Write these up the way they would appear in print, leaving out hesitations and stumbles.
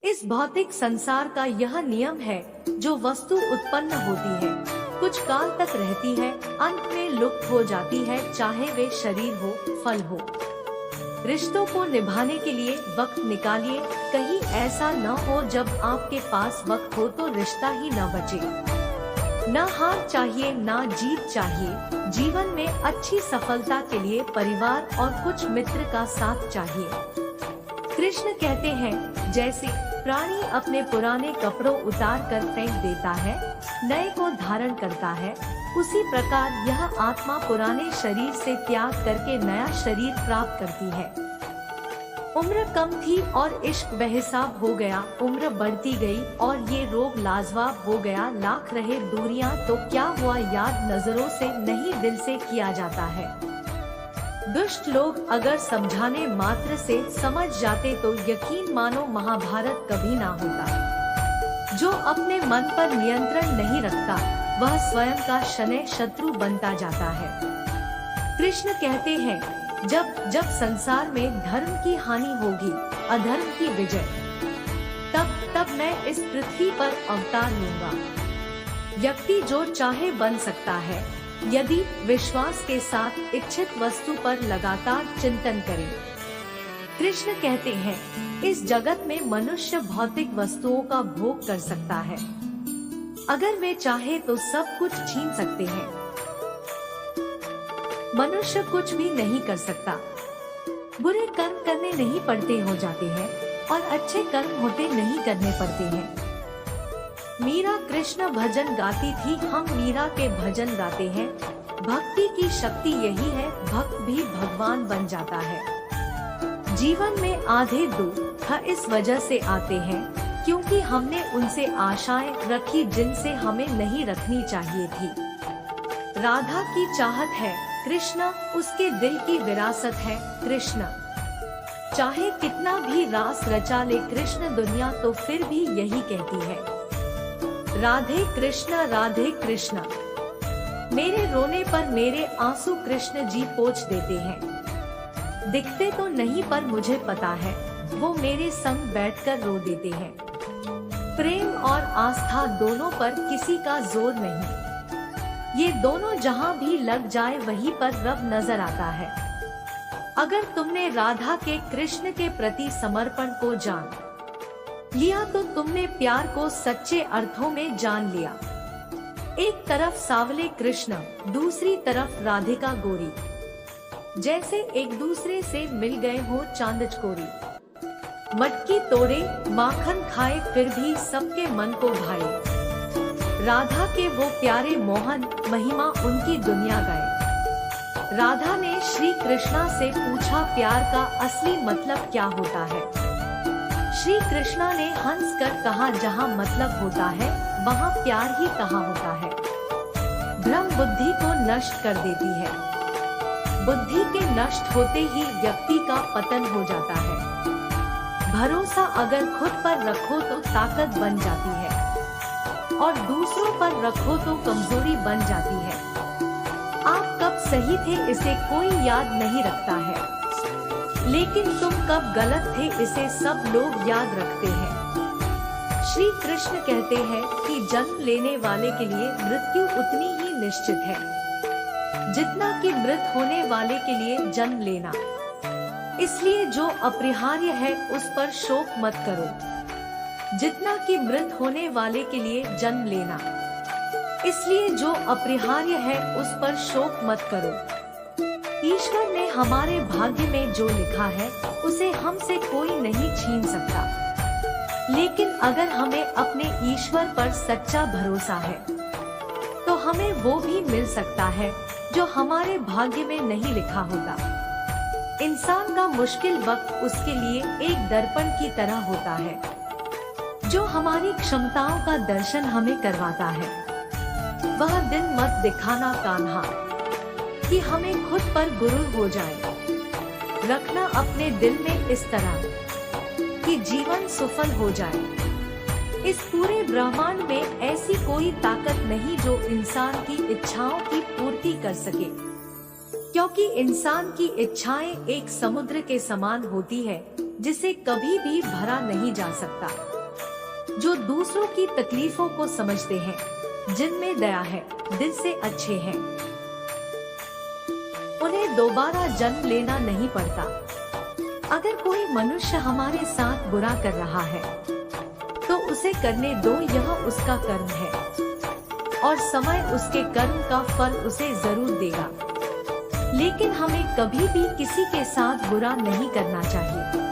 इस भौतिक संसार का यह नियम है, जो वस्तु उत्पन्न होती है, कुछ काल तक रहती है, अंत में लुप्त हो जाती है, चाहे वे शरीर हो, फल हो। रिश्तों को निभाने के लिए वक्त निकालिए, कहीं ऐसा न हो जब आपके पास वक्त हो तो रिश्ता ही न बचे। न हार चाहिए, न जीत चाहिए। जीवन में अच्छी सफलता के लिए परिवार और कुछ मित्र का साथ चाहिए। कृष्ण कहते हैं, जैसे प्राणी अपने पुराने कपड़ों उतार कर फेंक देता है, नए को धारण करता है, उसी प्रकार यह आत्मा पुराने शरीर से त्याग करके नया शरीर प्राप्त करती है। उम्र कम थी और इश्क बेहिसाब हो गया, उम्र बढ़ती गई और ये रोग लाजवाब हो गया। लाख रहे दूरियां तो क्या हुआ, याद नजरों से नहीं दिल से किया जाता है। दुष्ट लोग अगर समझाने मात्र से समझ जाते तो यकीन मानो महाभारत कभी ना होता। जो अपने मन पर नियंत्रण नहीं रखता, वह स्वयं का शनै शत्रु बनता जाता है। कृष्ण कहते हैं, जब संसार में धर्म की हानि होगी, अधर्म की विजय, तब मैं इस पृथ्वी पर अवतार लूंगा। व्यक्ति जो चाहे बन सकता है, यदि विश्वास के साथ इच्छित वस्तु पर लगातार चिंतन करे। कृष्ण कहते हैं, इस जगत में मनुष्य भौतिक वस्तुओं का भोग कर सकता है, अगर वे चाहे तो सब कुछ छीन सकते हैं। मनुष्य कुछ भी नहीं कर सकता। बुरे कर्म करने नहीं पड़ते हो जाते हैं और अच्छे कर्म होते नहीं करने पड़ते हैं। मीरा कृष्ण भजन गाती थी, हम मीरा के भजन गाते हैं। भक्ति की शक्ति यही है, भक्त भी भगवान बन जाता है। जीवन में आधे दुख इस वजह से आते हैं क्योंकि हमने उनसे आशाएं रखी जिनसे हमें नहीं रखनी चाहिए थी। राधा की चाहत है कृष्ण, उसके दिल की विरासत है कृष्ण। चाहे कितना भी रास रचा ले कृष्ण दुनिया, तो फिर भी यही कहती है, राधे कृष्ण राधे कृष्ण। मेरे रोने पर मेरे आंसू कृष्ण जी पोंछ देते हैं। दिखते तो नहीं पर मुझे पता है, वो मेरे संग बैठकर रो देते हैं। प्रेम और आस्था दोनों पर किसी का जोर नहीं, ये दोनों जहां भी लग जाए वहीं पर रब नजर आता है। अगर तुमने राधा के कृष्ण के प्रति समर्पण को जान लिया तो तुमने प्यार को सच्चे अर्थों में जान लिया। एक तरफ सावले कृष्ण, दूसरी तरफ राधिका गोरी, जैसे एक दूसरे से मिल गए हो चांद चकोरी। मटकी तोड़े माखन खाए फिर भी सबके मन को भाए। राधा के वो प्यारे मोहन, महिमा उनकी दुनिया गए। राधा ने श्री कृष्णा से पूछा, प्यार का असली मतलब क्या होता है? श्री कृष्णा ने हंस कर कहा, जहाँ मतलब होता है वहाँ प्यार ही कहाँ होता है। भ्रम बुद्धि को नष्ट कर देती है। बुद्धि के नष्ट होते ही व्यक्ति का पतन हो जाता है। भरोसा अगर खुद पर रखो तो ताकत बन जाती है और दूसरों पर रखो तो कमजोरी बन जाती है। आप कब सही थे इसे कोई याद नहीं रखता है, लेकिन तुम कब गलत थे इसे सब लोग याद रखते हैं। श्री कृष्ण कहते हैं कि जन्म लेने वाले के लिए मृत्यु उतनी ही निश्चित है जितना कि मृत होने वाले के लिए जन्म लेना। इसलिए जो अपरिहार्य है उस पर शोक मत करो, जितना कि मृत होने वाले के लिए जन्म लेना। इसलिए जो अपरिहार्य है उस पर शोक मत करो। ईश्वर ने हमारे भाग्य में जो लिखा है उसे हमसे कोई नहीं छीन सकता, लेकिन अगर हमें अपने ईश्वर पर सच्चा भरोसा है तो हमें वो भी मिल सकता है जो हमारे भाग्य में नहीं लिखा होता। इंसान का मुश्किल वक्त उसके लिए एक दर्पण की तरह होता है, जो हमारी क्षमताओं का दर्शन हमें करवाता है। वह दिन मत दिखाना कान्हा कि हमें खुद पर गुरूर हो जाए। रखना अपने दिल में इस तरह कि जीवन सफल हो जाए। इस पूरे ब्रह्मांड में ऐसी कोई ताकत नहीं जो इंसान की इच्छाओं की पूर्ति कर सके, क्योंकि इंसान की इच्छाएं एक समुद्र के समान होती है, जिसे कभी भी भरा नहीं जा सकता, जो दूसरों की तकलीफों को समझते हैं, जिनमें दया है, दिल से अच्छे हैं। उन्हें दोबारा जन्म लेना नहीं पड़ता। अगर कोई मनुष्य हमारे साथ बुरा कर रहा है तो उसे करने दो, यह उसका कर्म है और समय उसके कर्म का फल उसे जरूर देगा। लेकिन हमें कभी भी किसी के साथ बुरा नहीं करना चाहिए,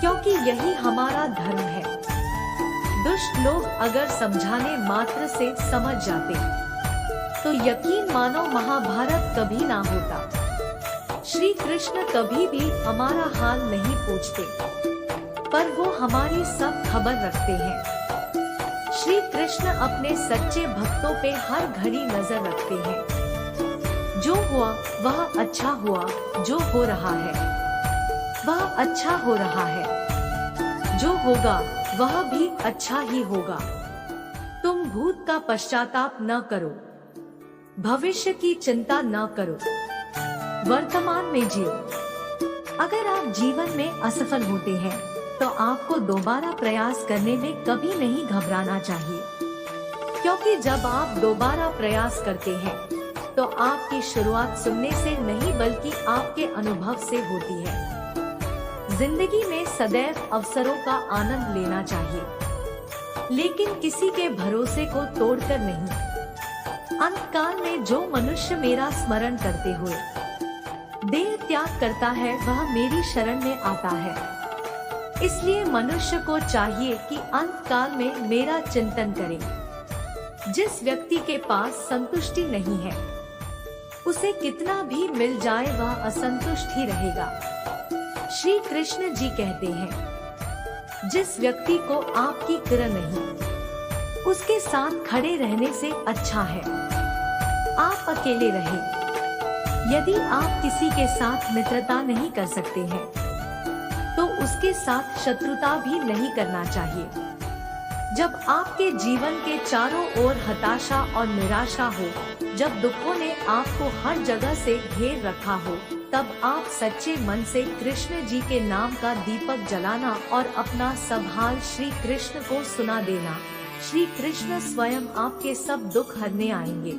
क्योंकि यही हमारा धर्म है। दुष्ट लोग अगर समझाने मात्र से समझ जाते तो यकीन मानो महाभारत कभी ना होता। श्री कृष्ण कभी भी हमारा हाल नहीं पूछते, पर वो हमारी सब खबर रखते हैं। श्री कृष्ण अपने सच्चे भक्तों पे हर घड़ी नजर रखते हैं। जो हुआ वह अच्छा हुआ, जो हो रहा है वह अच्छा हो रहा है, जो होगा वह भी अच्छा ही होगा। तुम भूत का पश्चाताप न करो, भविष्य की चिंता न करो, वर्तमान में जियो। अगर आप जीवन में असफल होते हैं तो आपको दोबारा प्रयास करने में कभी नहीं घबराना चाहिए, क्योंकि जब आप दोबारा प्रयास करते हैं तो आपकी शुरुआत सुनने से नहीं बल्कि आपके अनुभव से होती है। जिंदगी में सदैव अवसरों का आनंद लेना चाहिए, लेकिन किसी के भरोसे को तोड़कर नहीं। अंतकाल में जो मनुष्य मेरा स्मरण करते हुए देह त्याग करता है वह मेरी शरण में आता है। इसलिए मनुष्य को चाहिए कि अंतकाल में मेरा चिंतन करे। जिस व्यक्ति के पास संतुष्टि नहीं है उसे कितना भी मिल जाए वह असंतुष्ट ही रहेगा। श्री कृष्ण जी कहते हैं, जिस व्यक्ति को आपकी किरण नहीं उसके साथ खड़े रहने से अच्छा है आप अकेले रहें। यदि आप किसी के साथ मित्रता नहीं कर सकते हैं तो उसके साथ शत्रुता भी नहीं करना चाहिए। जब आपके जीवन के चारों ओर हताशा और निराशा हो, जब दुखों ने आपको हर जगह से घेर रखा हो, तब आप सच्चे मन से कृष्ण जी के नाम का दीपक जलाना और अपना सब हाल श्री कृष्ण को सुना देना। श्री कृष्ण स्वयं आपके सब दुख हरने आएंगे।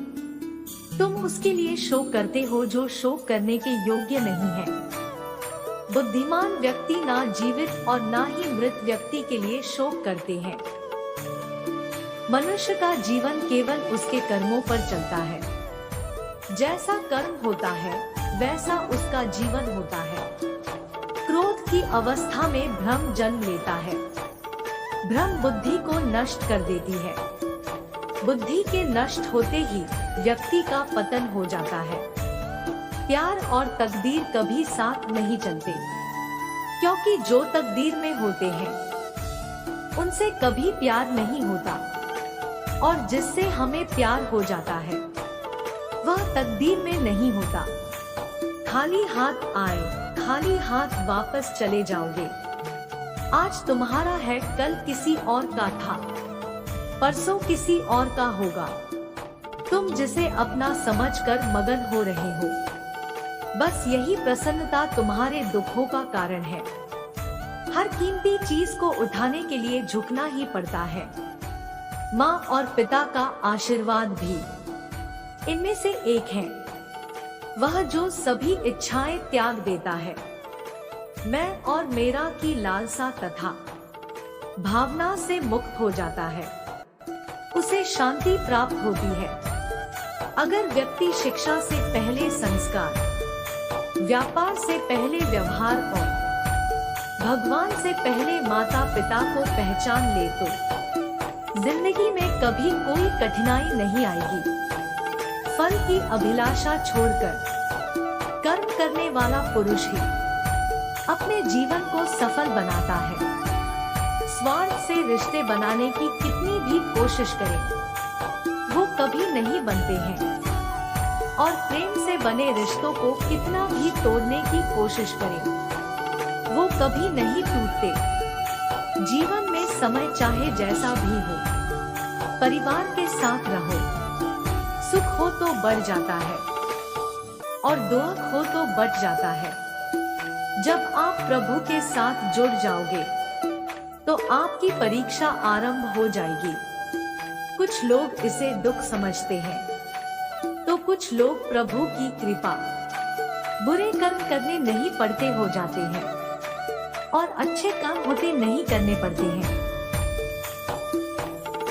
तुम उसके लिए शोक करते हो जो शोक करने के योग्य नहीं है। बुद्धिमान व्यक्ति ना जीवित और ना ही मृत व्यक्ति के लिए शोक करते हैं। मनुष्य का जीवन केवल उसके कर्मों पर चलता है। जैसा कर्म होता है वैसा उसका जीवन होता है। क्रोध की अवस्था में भ्रम जन्म लेता है। भ्रम बुद्धि को नष्ट कर देती है। बुद्धि के नष्ट होते ही व्यक्ति का पतन हो जाता है। प्यार और तकदीर कभी साथ नहीं चलते, क्योंकि जो तकदीर में होते हैं उनसे कभी प्यार नहीं होता, और जिससे हमें प्यार हो जाता है वह तकदीर में नहीं होता। खाली हाथ आए खाली हाथ वापस चले जाओगे। आज तुम्हारा है, कल किसी और का था, परसों किसी और का होगा। तुम जिसे अपना समझकर मगन हो रहे हो, बस यही प्रसन्नता तुम्हारे दुखों का कारण है। हर कीमती चीज को उठाने के लिए झुकना ही पड़ता है। माँ और पिता का आशीर्वाद भी इनमें से एक है। वह जो सभी इच्छाएं त्याग देता है। मैं और मेरा की लालसा तथा भावना से मुक्त हो जाता है, उसे शांति प्राप्त होती है। अगर व्यक्ति शिक्षा से पहले संस्कार, व्यापार से पहले व्यवहार और भगवान से पहले माता पिता को पहचान ले तो जिंदगी में कभी कोई कठिनाई नहीं आएगी। फल की अभिलाषा छोड़कर कर्म करने वाला पुरुष ही अपने जीवन को सफल बनाता है। स्वार्थ से रिश्ते बनाने की कितनी भी कोशिश करें वो कभी नहीं बनते हैं, और प्रेम से बने रिश्तों को कितना भी तोड़ने की कोशिश करें वो कभी नहीं टूटते। जीवन में समय चाहे जैसा भी हो, परिवार के साथ रहो। सुख हो तो बढ़ जाता है और दुख हो तो बढ़ जाता है। जब आप प्रभु के साथ जुड़ जाओगे तो आपकी परीक्षा आरंभ हो जाएगी। कुछ लोग इसे दुख समझते हैं तो कुछ लोग प्रभु की कृपा। बुरे कर्म करने नहीं पड़ते हो जाते हैं और अच्छे काम होते नहीं करने पड़ते हैं।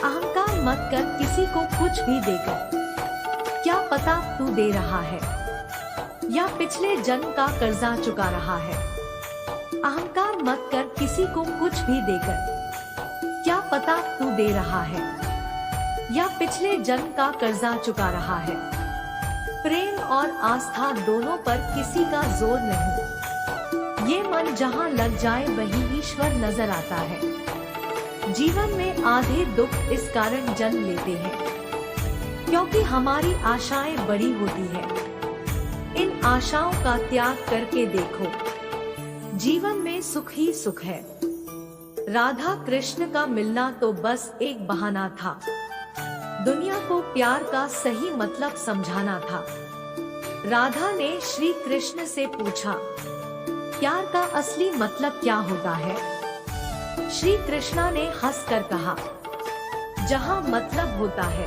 अहंकार मत कर किसी को कुछ भी देकर, क्या पता तू दे रहा है या पिछले जन्म का कर्जा चुका रहा है। अहंकार मत कर किसी को कुछ भी देकर, क्या पता तू दे रहा है या पिछले जन्म का कर्जा चुका रहा है। प्रेम और आस्था दोनों पर किसी का जोर नहीं। ये मन जहाँ लग जाए वही ईश्वर नजर आता है। जीवन में आधे दुख इस कारण जन्म लेते हैं क्योंकि हमारी आशाएं बड़ी होती है। इन आशाओं का त्याग करके देखो, जीवन में सुख ही सुख है। राधा कृष्ण का मिलना तो बस एक बहाना था। दुनिया को प्यार का सही मतलब समझाना था। राधा ने श्री कृष्ण से पूछा, प्यार का असली मतलब क्या होता है? श्री कृष्णा ने हंसकर कहा, जहाँ मतलब होता है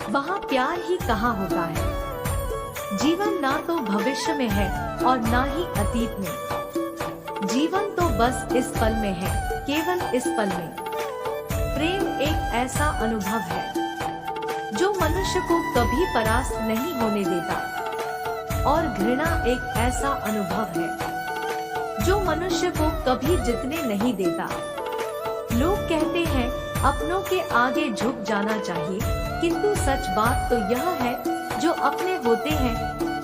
वहाँ प्यार ही कहाँ होता है। जीवन ना तो भविष्य में है और ना ही अतीत में। जीवन तो बस इस पल में है, केवल इस पल में। प्रेम एक ऐसा अनुभव है जो मनुष्य को कभी परास्त नहीं होने देता और घृणा एक ऐसा अनुभव है जो मनुष्य को कभी जीतने नहीं देता। लोग कहते हैं अपनों के आगे झुक जाना चाहिए, किंतु सच बात तो यह है जो अपने होते हैं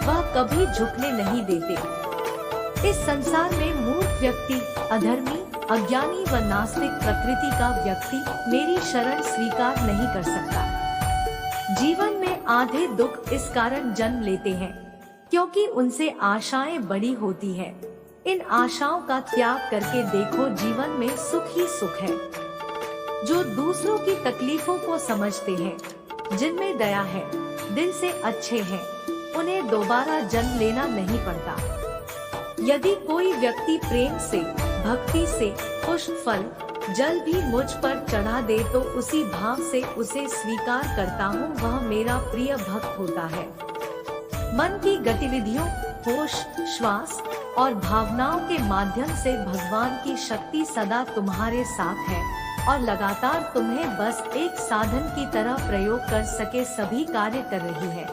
वह कभी झुकने नहीं देते। इस संसार में मूर्ख व्यक्ति, अधर्मी, अज्ञानी व नास्तिक प्रकृति का व्यक्ति मेरी शरण स्वीकार नहीं कर सकता। जीवन में आधे दुख इस कारण जन्म लेते हैं क्योंकि उनसे आशाएं बड़ी होती है। इन आशाओं का त्याग करके देखो, जीवन में सुख ही सुख है। जो दूसरों की तकलीफों को समझते हैं, जिनमें दया है, दिल से अच्छे हैं, उन्हें दोबारा जन्म लेना नहीं पड़ता। यदि कोई व्यक्ति प्रेम से, भक्ति से पुष्प, फल, जल भी मुझ पर चढ़ा दे तो उसी भाव से उसे स्वीकार करता हूँ, वह मेरा प्रिय भक्त होता है। मन की गतिविधियों, होश, श्वास और भावनाओं के माध्यम से भगवान की शक्ति सदा तुम्हारे साथ है और लगातार तुम्हें बस एक साधन की तरह प्रयोग कर सके सभी कार्य कर रही है।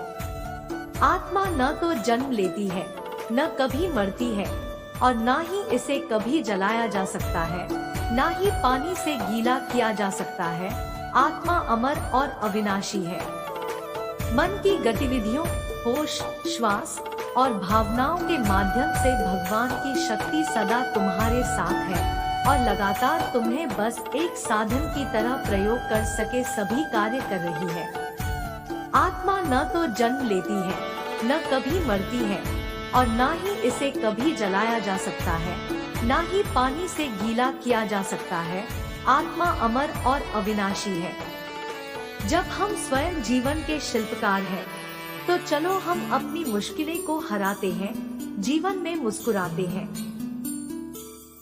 आत्मा न तो जन्म लेती है, न कभी मरती है और न ही इसे कभी जलाया जा सकता है, न ही पानी से गीला किया जा सकता है। आत्मा अमर और अविनाशी है। मन की गतिविधियों, होश, श्वास और भावनाओं के माध्यम से भगवान की शक्ति सदा तुम्हारे साथ है और लगातार तुम्हें बस एक साधन की तरह प्रयोग कर सके सभी कार्य कर रही है। आत्मा न तो जन्म लेती है, न कभी मरती है और न ही इसे कभी जलाया जा सकता है, न ही पानी से गीला किया जा सकता है। आत्मा अमर और अविनाशी है। जब हम स्वयं जीवन के शिल्पकार हैं, तो चलो हम अपनी मुश्किलें को हराते हैं, जीवन में मुस्कुराते हैं।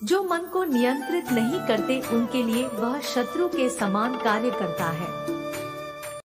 जो मन को नियंत्रित नहीं करते उनके लिए वह शत्रु के समान कार्य करता है।